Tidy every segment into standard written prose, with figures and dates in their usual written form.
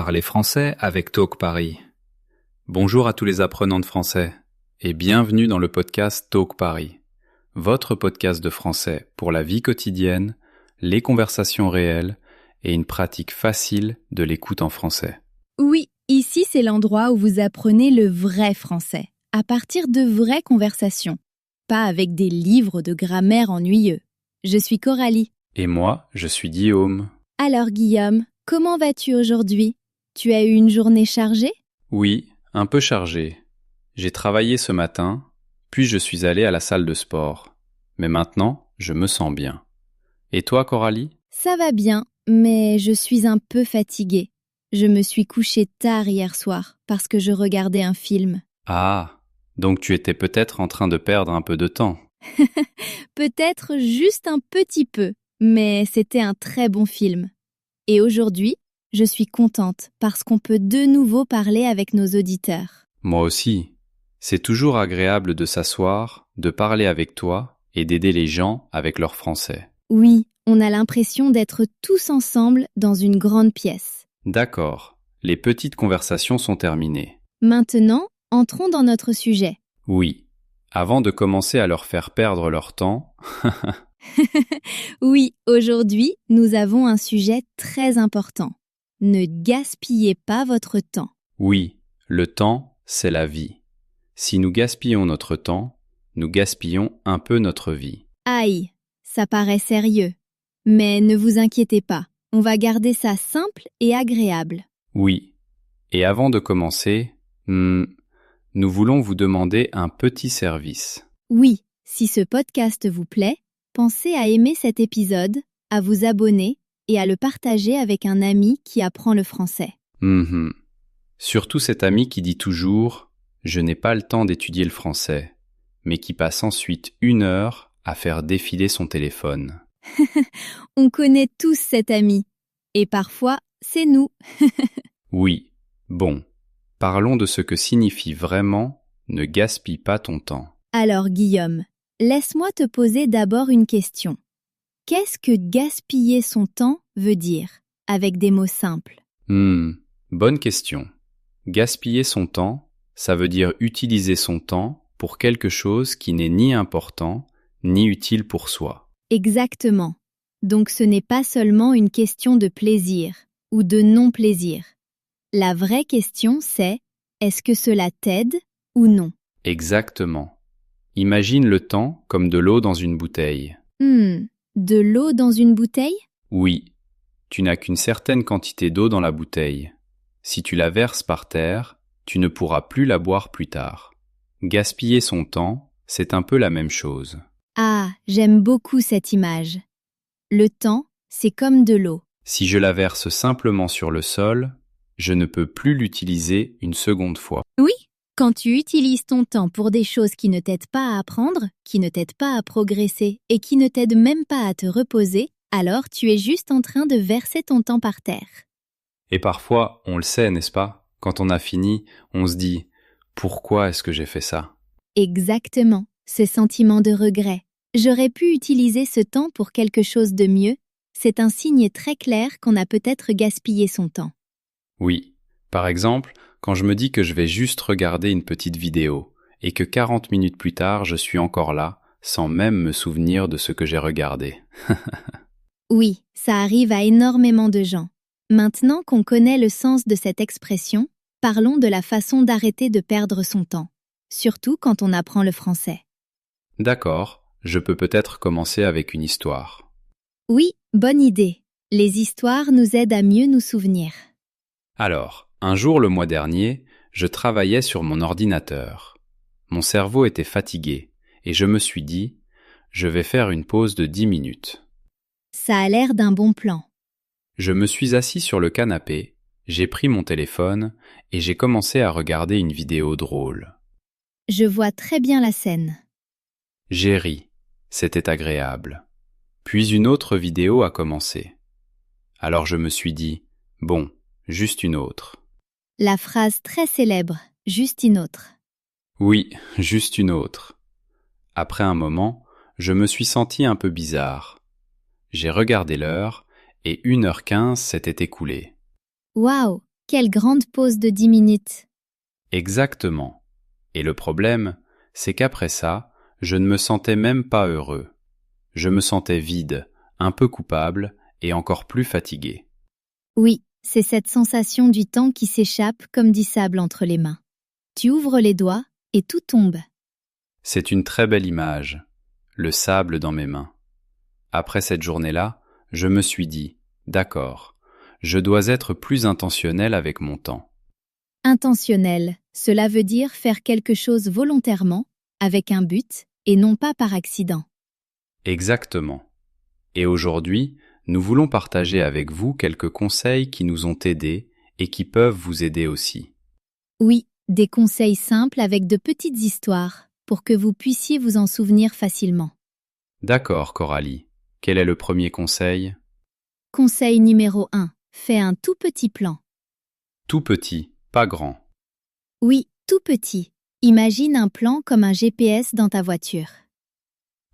Parlez français avec Talk Paris. Bonjour à tous les apprenants de français et bienvenue dans le podcast Talk Paris, votre podcast de français pour la vie quotidienne, les conversations réelles et une pratique facile de l'écoute en français. Oui, ici c'est l'endroit où vous apprenez le vrai français, à partir de vraies conversations, pas avec des livres de grammaire ennuyeux. Je suis Coralie. Et moi, je suis Guillaume. Alors Guillaume, comment vas-tu aujourd'hui? Tu as eu une journée chargée? Oui, un peu chargé. J'ai travaillé ce matin, puis je suis allé à la salle de sport. Mais maintenant, je me sens bien. Et toi, Coralie? Ça va bien, mais je suis un peu fatiguée. Je me suis couchée tard hier soir parce que je regardais un film. Ah, donc tu étais peut-être en train de perdre un peu de temps. Peut-être juste un petit peu, mais c'était un très bon film. Et aujourd'hui, je suis contente parce qu'on peut de nouveau parler avec nos auditeurs. Moi aussi. C'est toujours agréable de s'asseoir, de parler avec toi et d'aider les gens avec leur français. Oui, on a l'impression d'être tous ensemble dans une grande pièce. D'accord, les petites conversations sont terminées. Maintenant, entrons dans notre sujet. Oui, avant de commencer à leur faire perdre leur temps, Oui, aujourd'hui, nous avons un sujet très important. Ne gaspillez pas votre temps. oui, le temps, c'est la vie. Si nous gaspillons notre temps, nous gaspillons un peu notre vie. Aïe, ça paraît sérieux. Mais ne vous inquiétez pas, on va garder ça simple et agréable. Oui, et avant de commencer, nous voulons vous demander un petit service. Oui, si ce podcast vous plaît, pensez à aimer cet épisode, à vous abonner et à le partager avec un ami qui apprend le français. Surtout cet ami qui dit toujours « Je n'ai pas le temps d'étudier le français », mais qui passe ensuite 1 heure à faire défiler son téléphone. On connaît tous cet ami. Et parfois, c'est nous. Oui, bon, parlons de ce que signifie vraiment « ne gaspille pas ton temps ». Alors Guillaume, laisse-moi te poser d'abord une question. Qu'est-ce que gaspiller son temps veut dire, avec des mots simples? Bonne question. Gaspiller son temps, ça veut dire utiliser son temps pour quelque chose qui n'est ni important, ni utile pour soi. Exactement. Donc ce n'est pas seulement une question de plaisir ou de non-plaisir. La vraie question c'est, est-ce que cela t'aide ou non? Exactement. Imagine le temps comme de l'eau dans une bouteille. De l'eau dans une bouteille? Oui, tu n'as qu'une certaine quantité d'eau dans la bouteille. Si tu la verses par terre, tu ne pourras plus la boire plus tard. Gaspiller son temps, c'est un peu la même chose. Ah, j'aime beaucoup cette image. Le temps, c'est comme de l'eau. Si je la verse simplement sur le sol, je ne peux plus l'utiliser une seconde fois. Oui, quand tu utilises ton temps pour des choses qui ne t'aident pas à apprendre, qui ne t'aident pas à progresser et qui ne t'aident même pas à te reposer, alors tu es juste en train de verser ton temps par terre. Et parfois, on le sait, n'est-ce pas? Quand on a fini, on se dit « Pourquoi est-ce que j'ai fait ça ?» Exactement, ce sentiment de regret. J'aurais pu utiliser ce temps pour quelque chose de mieux. C'est un signe très clair qu'on a peut-être gaspillé son temps. Oui, par exemple, quand je me dis que je vais juste regarder une petite vidéo et que 40 minutes plus tard, je suis encore là, sans même me souvenir de ce que j'ai regardé. Oui, ça arrive à énormément de gens. Maintenant qu'on connaît le sens de cette expression, parlons de la façon d'arrêter de perdre son temps, surtout quand on apprend le français. D'accord, je peux peut-être commencer avec une histoire. Oui, bonne idée. Les histoires nous aident à mieux nous souvenir. Alors, un jour le mois dernier, je travaillais sur mon ordinateur. Mon cerveau était fatigué et je me suis dit « Je vais faire une pause de 10 minutes ». Ça a l'air d'un bon plan. Je me suis assis sur le canapé, j'ai pris mon téléphone et j'ai commencé à regarder une vidéo drôle. Je vois très bien la scène. J'ai ri, c'était agréable. Puis une autre vidéo a commencé. Alors je me suis dit « Bon, juste une autre ». La phrase très célèbre, juste une autre. Oui, juste une autre. Après un moment, je me suis senti un peu bizarre. J'ai regardé l'heure et 1h15 s'était écoulée. Waouh, Quelle grande pause de 10 minutes. Exactement. Et le problème, c'est qu'après ça, je ne me sentais même pas heureux. Je me sentais vide, un peu coupable et encore plus fatigué. Oui, c'est cette sensation du temps qui s'échappe comme du sable entre les mains. Tu ouvres les doigts et tout tombe. C'est une très belle image, le sable dans mes mains. Après cette journée-là, je me suis dit, d'accord, je dois être plus intentionnel avec mon temps. Intentionnel, cela veut dire faire quelque chose volontairement, avec un but, et non pas par accident. Exactement. Et aujourd'hui, nous voulons partager avec vous quelques conseils qui nous ont aidés et qui peuvent vous aider aussi. Oui, des conseils simples avec de petites histoires, pour que vous puissiez vous en souvenir facilement. D'accord, Coralie. Quel est le premier conseil? Conseil numéro 1. Fais un tout petit plan. Tout petit, pas grand. Oui, tout petit. Imagine un plan comme un GPS dans ta voiture.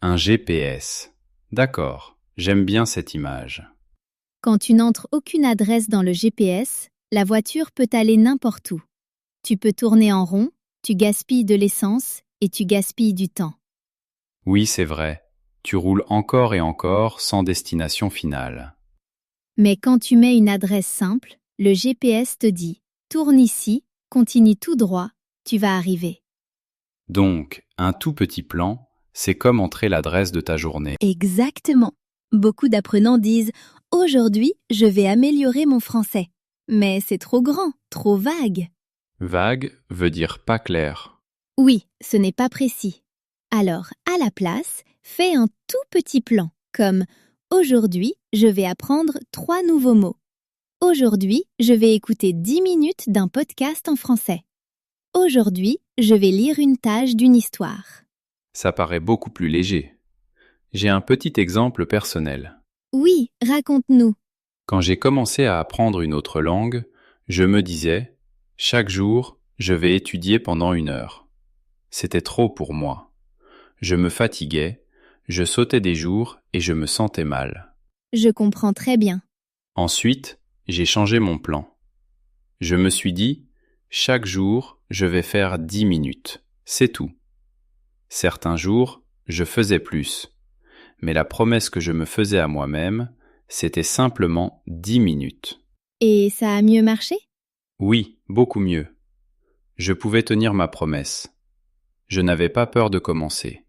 Un GPS. D'accord, j'aime bien cette image. Quand tu n'entres aucune adresse dans le GPS, la voiture peut aller n'importe où. Tu peux tourner en rond, tu gaspilles de l'essence et tu gaspilles du temps. Oui, c'est vrai. Tu roules encore et encore sans destination finale. Mais quand tu mets une adresse simple, le GPS te dit « Tourne ici, continue tout droit, tu vas arriver ». Donc, un tout petit plan, c'est comme entrer l'adresse de ta journée. Exactement. Beaucoup d'apprenants disent « Aujourd'hui, je vais améliorer mon français ». Mais c'est trop grand, trop vague. Vague veut dire pas clair. Oui, ce n'est pas précis. Alors, à la place, fais un tout petit plan, comme « Aujourd'hui, je vais apprendre 3 nouveaux mots ». Aujourd'hui, je vais écouter 10 minutes d'un podcast en français. Aujourd'hui, je vais lire une page d'une histoire. Ça paraît beaucoup plus léger. J'ai un petit exemple personnel. Oui, raconte-nous. Quand j'ai commencé à apprendre une autre langue, je me disais, chaque jour, je vais étudier pendant 1 heure. C'était trop pour moi. Je me fatiguais, je sautais des jours et je me sentais mal. Je comprends très bien. Ensuite, j'ai changé mon plan. Je me suis dit, chaque jour, je vais faire 10 minutes. C'est tout. Certains jours, je faisais plus. Mais la promesse que je me faisais à moi-même, c'était simplement 10 minutes. Et ça a mieux marché? Oui, beaucoup mieux. Je pouvais tenir ma promesse. Je n'avais pas peur de commencer.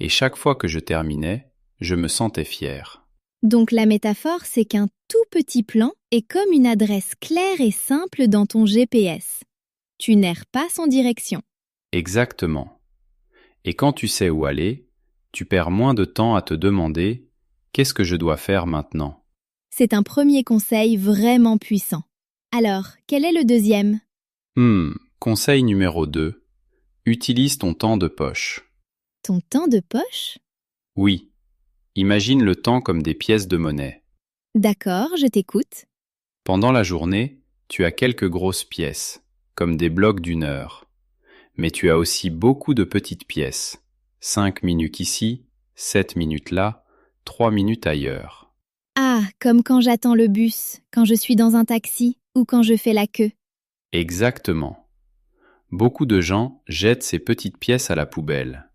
Et chaque fois que je terminais, je me sentais fier. Donc la métaphore, c'est qu'un tout petit plan est comme une adresse claire et simple dans ton GPS. Tu n'erres pas sans direction. Exactement. Et quand tu sais où aller, tu perds moins de temps à te demander « Qu'est-ce que je dois faire maintenant ?» C'est un premier conseil vraiment puissant. Alors, quel est le deuxième? Conseil numéro 2. Utilise ton temps de poche. Ton temps de poche? Oui, imagine le temps comme des pièces de monnaie. D'accord, je t'écoute. Pendant la journée, tu as quelques grosses pièces, comme des blocs d'1 heure. Mais tu as aussi beaucoup de petites pièces. 5 minutes ici, 7 minutes là, 3 minutes ailleurs. Ah, comme quand j'attends le bus, quand je suis dans un taxi ou quand je fais la queue. Exactement. Beaucoup de gens jettent ces petites pièces à la poubelle.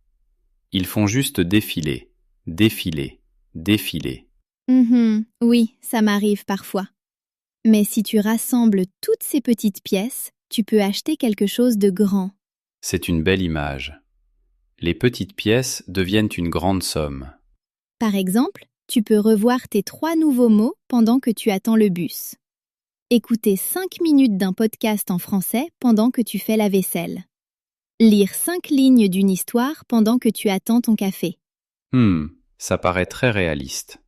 Ils font juste défiler, défiler, défiler. Oui, ça m'arrive parfois. Mais si tu rassembles toutes ces petites pièces, tu peux acheter quelque chose de grand. C'est une belle image. Les petites pièces deviennent une grande somme. Par exemple, tu peux revoir tes 3 nouveaux mots pendant que tu attends le bus. Écouter 5 minutes d'un podcast en français pendant que tu fais la vaisselle. Lire 5 lignes d'une histoire pendant que tu attends ton café. Ça paraît très réaliste.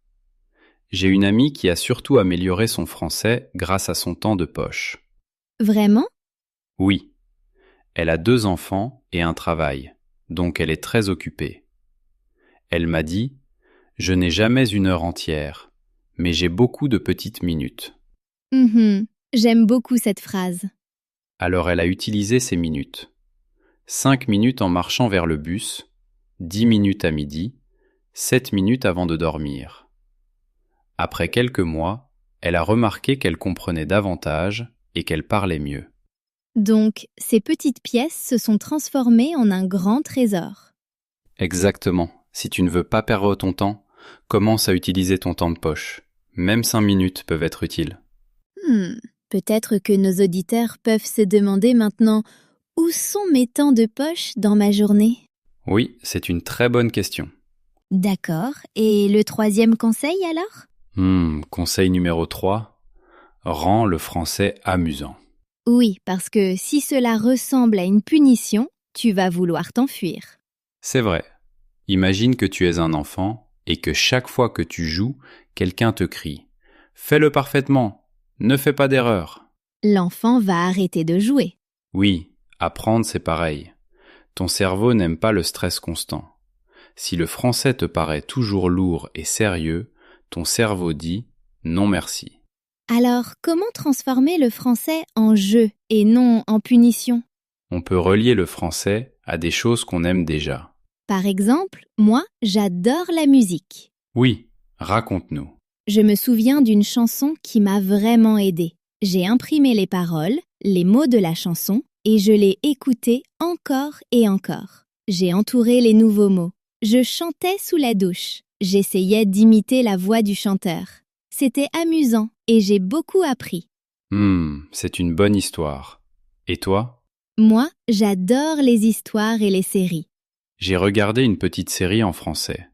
J'ai une amie qui a surtout amélioré son français grâce à son temps de poche. Vraiment? Oui. Elle a 2 enfants et un travail, donc elle est très occupée. Elle m'a dit « Je n'ai jamais 1 heure entière, mais j'ai beaucoup de petites minutes. » J'aime beaucoup cette phrase. Alors elle a utilisé ces minutes. 5 minutes en marchant vers le bus, 10 minutes à midi, 7 minutes avant de dormir. Après quelques mois, elle a remarqué qu'elle comprenait davantage et qu'elle parlait mieux. Donc, ces petites pièces se sont transformées en un grand trésor. Exactement. Si tu ne veux pas perdre ton temps, commence à utiliser ton temps de poche. Même 5 minutes peuvent être utiles. Peut-être que nos auditeurs peuvent se demander maintenant où sont mes temps de poche dans ma journée? Oui, c'est une très bonne question. D'accord. Et le troisième conseil alors? Conseil numéro 3. Rends le français amusant. Oui, parce que si cela ressemble à une punition, tu vas vouloir t'enfuir. C'est vrai. Imagine que tu es un enfant et que chaque fois que tu joues, quelqu'un te crie « Fais-le parfaitement, ne fais pas d'erreur ». L'enfant va arrêter de jouer. Oui, apprendre c'est pareil. Ton cerveau n'aime pas le stress constant. Si le français te paraît toujours lourd et sérieux, ton cerveau dit « non merci ». Alors, comment transformer le français en jeu et non en punition? On peut relier le français à des choses qu'on aime déjà. Par exemple, moi, j'adore la musique. Oui, raconte-nous. Je me souviens d'une chanson qui m'a vraiment aidée. J'ai imprimé les paroles, les mots de la chanson, et je l'ai écoutée encore et encore. J'ai entouré les nouveaux mots. Je chantais sous la douche. J'essayais d'imiter la voix du chanteur. C'était amusant et j'ai beaucoup appris. C'est une bonne histoire. Et toi? Moi, j'adore les histoires et les séries. J'ai regardé une petite série en français.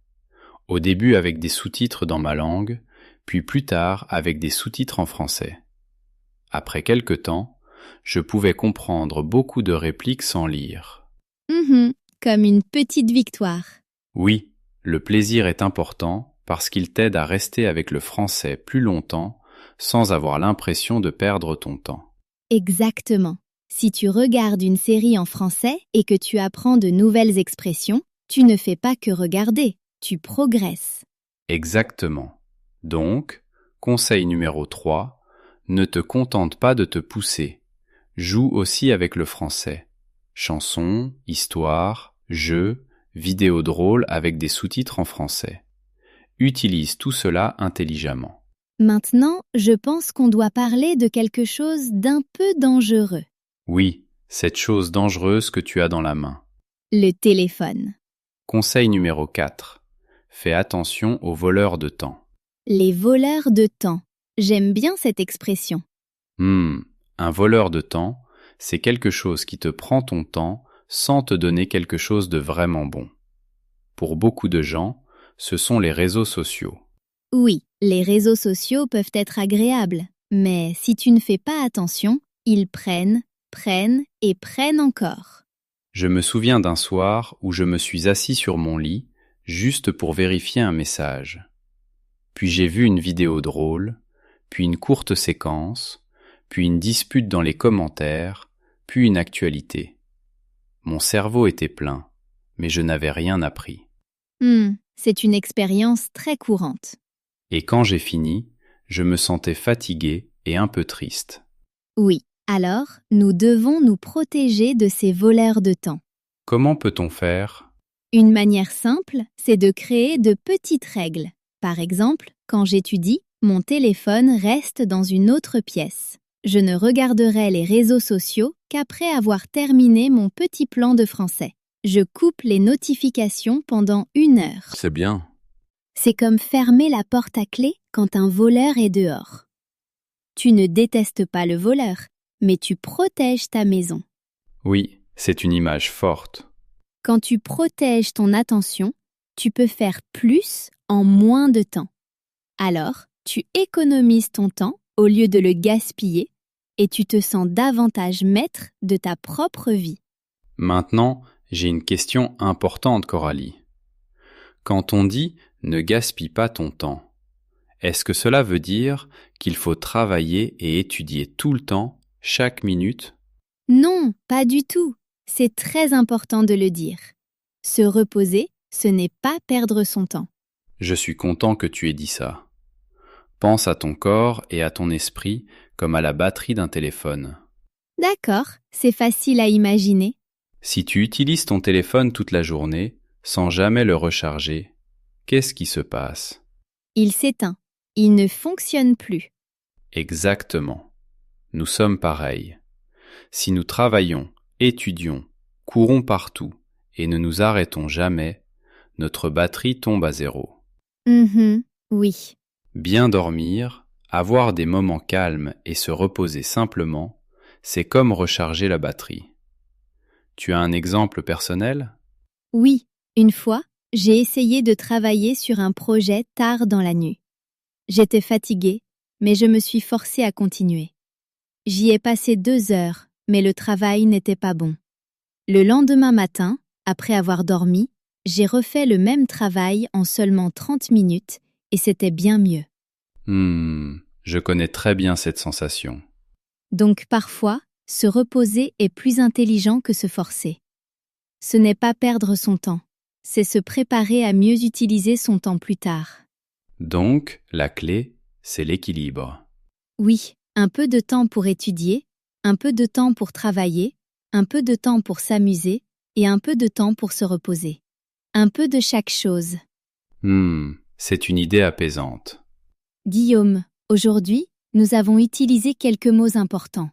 Au début avec des sous-titres dans ma langue, puis plus tard avec des sous-titres en français. Après quelque temps, je pouvais comprendre beaucoup de répliques sans lire. Comme une petite victoire. Oui, le plaisir est important parce qu'il t'aide à rester avec le français plus longtemps sans avoir l'impression de perdre ton temps. Exactement. Si tu regardes une série en français et que tu apprends de nouvelles expressions, tu ne fais pas que regarder, tu progresses. Exactement. Donc, conseil numéro 3, ne te contente pas de te pousser. Joue aussi avec le français. Chansons, histoires, jeux, vidéos drôles avec des sous-titres en français. Utilise tout cela intelligemment. Maintenant, je pense qu'on doit parler de quelque chose d'un peu dangereux. Oui, cette chose dangereuse que tu as dans la main. Le téléphone. Conseil numéro 4. Fais attention aux voleurs de temps. Les voleurs de temps. J'aime bien cette expression. Un voleur de temps, c'est quelque chose qui te prend ton temps sans te donner quelque chose de vraiment bon. Pour beaucoup de gens, ce sont les réseaux sociaux. Oui, les réseaux sociaux peuvent être agréables, mais si tu ne fais pas attention, ils prennent et prennent encore. Je me souviens d'un soir où je me suis assis sur mon lit, juste pour vérifier un message. Puis j'ai vu une vidéo drôle, puis une courte séquence, puis une dispute dans les commentaires, puis une actualité. Mon cerveau était plein, mais je n'avais rien appris. C'est une expérience très courante. Et quand j'ai fini, je me sentais fatigué et un peu triste. Oui, alors nous devons nous protéger de ces voleurs de temps. Comment peut-on faire? Une manière simple, c'est de créer de petites règles. Par exemple, quand j'étudie, mon téléphone reste dans une autre pièce. Je ne regarderai les réseaux sociaux qu'après avoir terminé mon petit plan de français. Je coupe les notifications pendant 1 heure. C'est bien. C'est comme fermer la porte à clé quand un voleur est dehors. Tu ne détestes pas le voleur, mais tu protèges ta maison. Oui, c'est une image forte. Quand tu protèges ton attention, tu peux faire plus en moins de temps. Alors, tu économises ton temps au lieu de le gaspiller et tu te sens davantage maître de ta propre vie. Maintenant, j'ai une question importante, Coralie. Quand on dit « ne gaspille pas ton temps », est-ce que cela veut dire qu'il faut travailler et étudier tout le temps, chaque minute? Non, pas du tout. C'est très important de le dire. Se reposer, ce n'est pas perdre son temps. Je suis content que tu aies dit ça. Pense à ton corps et à ton esprit comme à la batterie d'un téléphone. D'accord, c'est facile à imaginer. Si tu utilises ton téléphone toute la journée, sans jamais le recharger, qu'est-ce qui se passe? Il s'éteint. Il ne fonctionne plus. Exactement. nous sommes pareils. Si nous travaillons, étudions, courons partout et ne nous arrêtons jamais, notre batterie tombe à zéro. Oui. Bien dormir, avoir des moments calmes et se reposer simplement, c'est comme recharger la batterie. Tu as un exemple personnel ? Oui, une fois, j'ai essayé de travailler sur un projet tard dans la nuit. J'étais fatiguée, mais je me suis forcée à continuer. J'y ai passé 2 heures, mais le travail n'était pas bon. Le lendemain matin, après avoir dormi, j'ai refait le même travail en seulement 30 minutes et c'était bien mieux. Je connais très bien cette sensation. Donc parfois, se reposer est plus intelligent que se forcer. Ce n'est pas perdre son temps, c'est se préparer à mieux utiliser son temps plus tard. Donc, la clé, c'est l'équilibre. Oui, un peu de temps pour étudier, un peu de temps pour travailler, un peu de temps pour s'amuser et un peu de temps pour se reposer. Un peu de chaque chose. C'est une idée apaisante. Guillaume, aujourd'hui, nous avons utilisé quelques mots importants.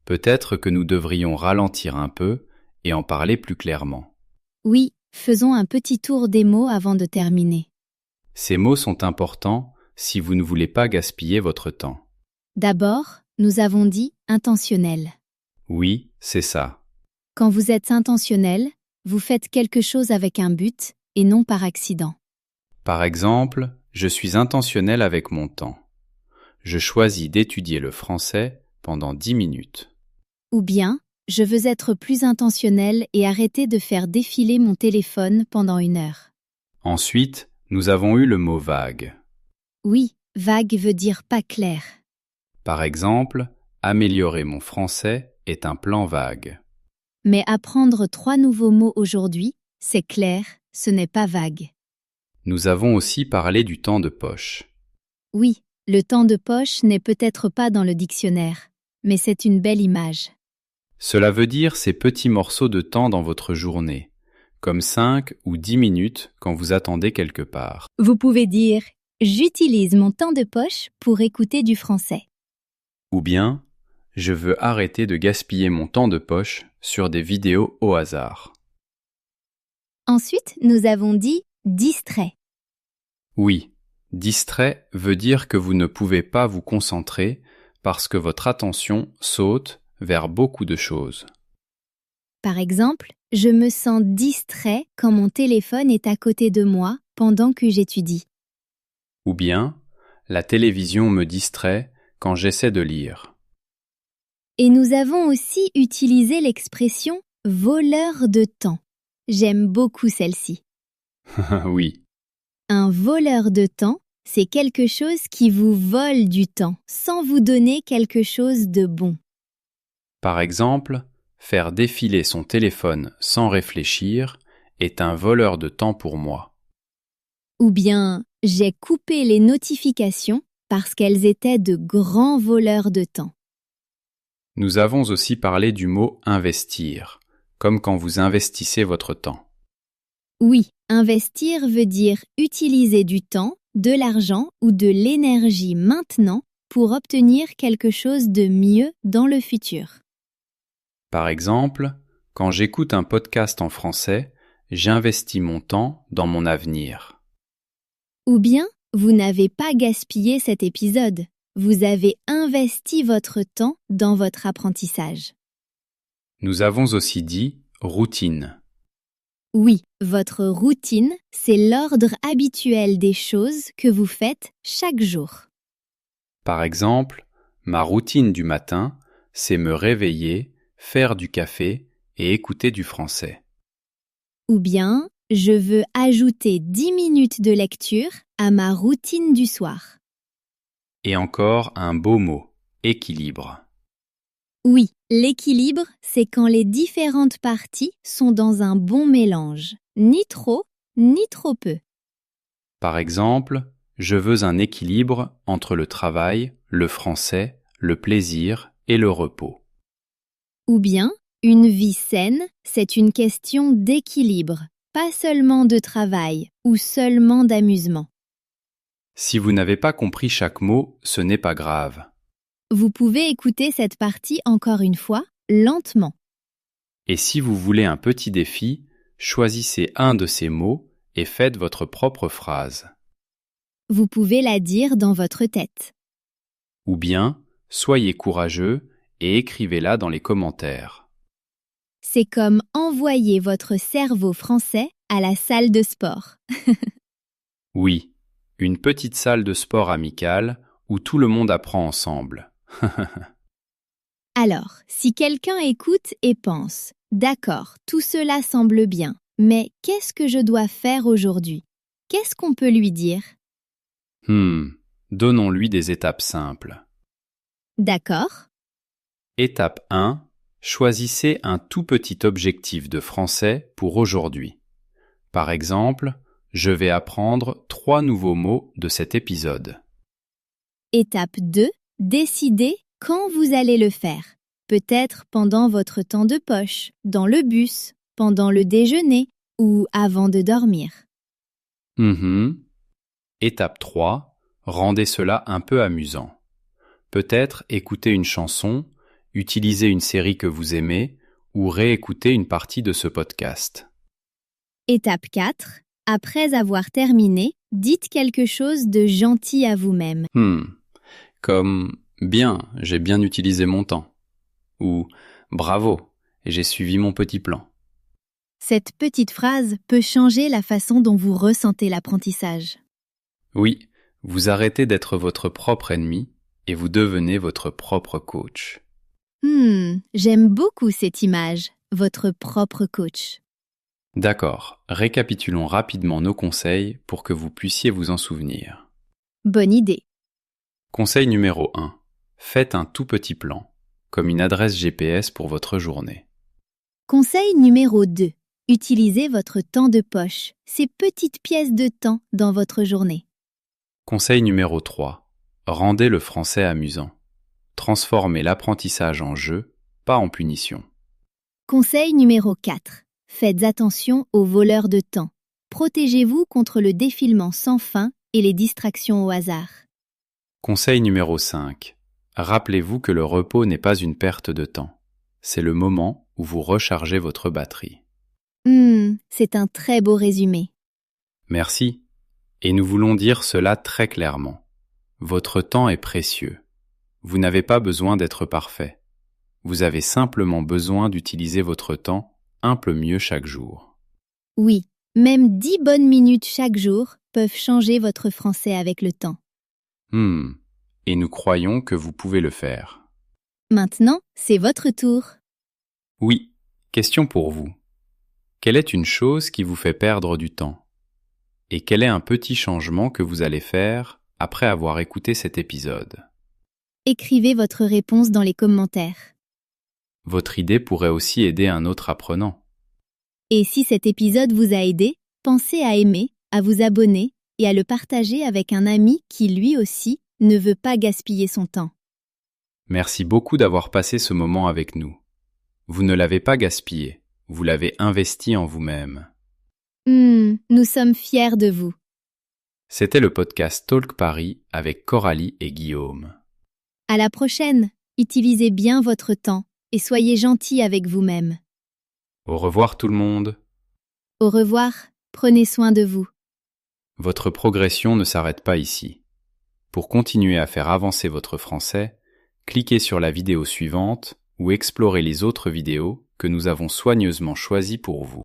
Peut-être que nous devrions ralentir un peu et en parler plus clairement. Oui, faisons un petit tour des mots avant de terminer. Ces mots sont importants si vous ne voulez pas gaspiller votre temps. D'abord, nous avons dit intentionnel. Oui, c'est ça. Quand vous êtes intentionnel, vous faites quelque chose avec un but et non par accident. Par exemple, je suis intentionnel avec mon temps. Je choisis d'étudier le français pendant 10 minutes. Ou bien, je veux être plus intentionnel et arrêter de faire défiler mon téléphone pendant 1 heure. Ensuite, nous avons eu le mot vague. Oui, vague veut dire pas clair. Par exemple, améliorer mon français est un plan vague. Mais apprendre 3 nouveaux mots aujourd'hui, c'est clair, ce n'est pas vague. Nous avons aussi parlé du temps de poche. Oui, le temps de poche n'est peut-être pas dans le dictionnaire, mais c'est une belle image. Cela veut dire ces petits morceaux de temps dans votre journée, comme 5 ou 10 minutes quand vous attendez quelque part. Vous pouvez dire « J'utilise mon temps de poche pour écouter du français ». Ou bien, je veux arrêter de gaspiller mon temps de poche sur des vidéos au hasard. Ensuite, nous avons dit « distrait ». Oui, distrait veut dire que vous ne pouvez pas vous concentrer parce que votre attention saute vers beaucoup de choses. Par exemple, je me sens distrait quand mon téléphone est à côté de moi pendant que j'étudie. Ou bien, la télévision me distrait quand j'essaie de lire. Et nous avons aussi utilisé l'expression « voleur de temps ». J'aime beaucoup celle-ci. Oui, Un voleur de temps, c'est quelque chose qui vous vole du temps sans vous donner quelque chose de bon. par exemple, faire défiler son téléphone sans réfléchir est un voleur de temps pour moi. Ou bien, j'ai coupé les notifications parce qu'elles étaient de grands voleurs de temps. Nous avons aussi parlé du mot investir, comme quand vous investissez votre temps. Oui, investir veut dire utiliser du temps, de l'argent ou de l'énergie maintenant pour obtenir quelque chose de mieux dans le futur. Par exemple, quand j'écoute un podcast en français, j'investis mon temps dans mon avenir. Ou bien, vous n'avez pas gaspillé cet épisode. Vous avez investi votre temps dans votre apprentissage. Nous avons aussi dit routine. Oui, votre routine, c'est l'ordre habituel des choses que vous faites chaque jour. Par exemple, ma routine du matin, c'est me réveiller, faire du café et écouter du français. Ou bien, je veux ajouter 10 minutes de lecture à ma routine du soir. Et encore un beau mot, équilibre. Oui, l'équilibre, c'est quand les différentes parties sont dans un bon mélange, ni trop, ni trop peu. Par exemple, je veux un équilibre entre le travail, le français, le plaisir et le repos. Ou bien, une vie saine, c'est une question d'équilibre, pas seulement de travail ou seulement d'amusement. Si vous n'avez pas compris chaque mot, ce n'est pas grave. Vous pouvez écouter cette partie encore une fois, lentement. Et si vous voulez un petit défi, choisissez un de ces mots et faites votre propre phrase. Vous pouvez la dire dans votre tête. Ou bien, soyez courageux et écrivez-la dans les commentaires. C'est comme envoyer votre cerveau français à la salle de sport. Oui, une petite salle de sport amicale où tout le monde apprend ensemble. Alors, si quelqu'un écoute et pense « D'accord, tout cela semble bien, mais qu'est-ce que je dois faire aujourd'hui ?» Qu'est-ce qu'on peut lui dire? Donnons-lui des étapes simples. D'accord? Étape 1. Choisissez un tout petit objectif de français pour aujourd'hui. Par exemple, je vais apprendre 3 nouveaux mots de cet épisode. Étape 2. Décidez quand vous allez le faire. Peut-être pendant votre temps de poche, dans le bus, pendant le déjeuner ou avant de dormir. Étape 3. Rendez cela un peu amusant. Peut-être écouter une chanson, utiliser une série que vous aimez ou réécouter une partie de ce podcast. Étape 4. Après avoir terminé, dites quelque chose de gentil à vous-même. Comme « Bien, j'ai bien utilisé mon temps » ou « Bravo, j'ai suivi mon petit plan ». Cette petite phrase peut changer la façon dont vous ressentez l'apprentissage. Oui, vous arrêtez d'être votre propre ennemi et vous devenez votre propre coach. J'aime beaucoup cette image, votre propre coach. D'accord, récapitulons rapidement nos conseils pour que vous puissiez vous en souvenir. Bonne idée. Conseil numéro 1. Faites un tout petit plan, comme une adresse GPS pour votre journée. Conseil numéro 2. Utilisez votre temps de poche, ces petites pièces de temps dans votre journée. Conseil numéro 3. Rendez le français amusant. Transformez l'apprentissage en jeu, pas en punition. Conseil numéro 4. Faites attention aux voleurs de temps. Protégez-vous contre le défilement sans fin et les distractions au hasard. Conseil numéro 5. Rappelez-vous que le repos n'est pas une perte de temps. C'est le moment où vous rechargez votre batterie. C'est un très beau résumé. Merci. Et nous voulons dire cela très clairement. Votre temps est précieux. Vous n'avez pas besoin d'être parfait. Vous avez simplement besoin d'utiliser votre temps un peu mieux chaque jour. Oui, même 10 bonnes minutes chaque jour peuvent changer votre français avec le temps. Et nous croyons que vous pouvez le faire. Maintenant, c'est votre tour. Oui, question pour vous. Quelle est une chose qui vous fait perdre du temps? Et quel est un petit changement que vous allez faire après avoir écouté cet épisode? Écrivez votre réponse dans les commentaires. Votre idée pourrait aussi aider un autre apprenant. Et si cet épisode vous a aidé, pensez à aimer, à vous abonner et à le partager avec un ami qui lui aussi ne veut pas gaspiller son temps. Merci beaucoup d'avoir passé ce moment avec nous. Vous ne l'avez pas gaspillé, vous l'avez investi en vous-même. Nous sommes fiers de vous. C'était le podcast Talk Paris avec Coralie et Guillaume. À la prochaine, utilisez bien votre temps et soyez gentils avec vous-même. Au revoir tout le monde. Au revoir, prenez soin de vous. Votre progression ne s'arrête pas ici. Pour continuer à faire avancer votre français, cliquez sur la vidéo suivante ou explorez les autres vidéos que nous avons soigneusement choisies pour vous.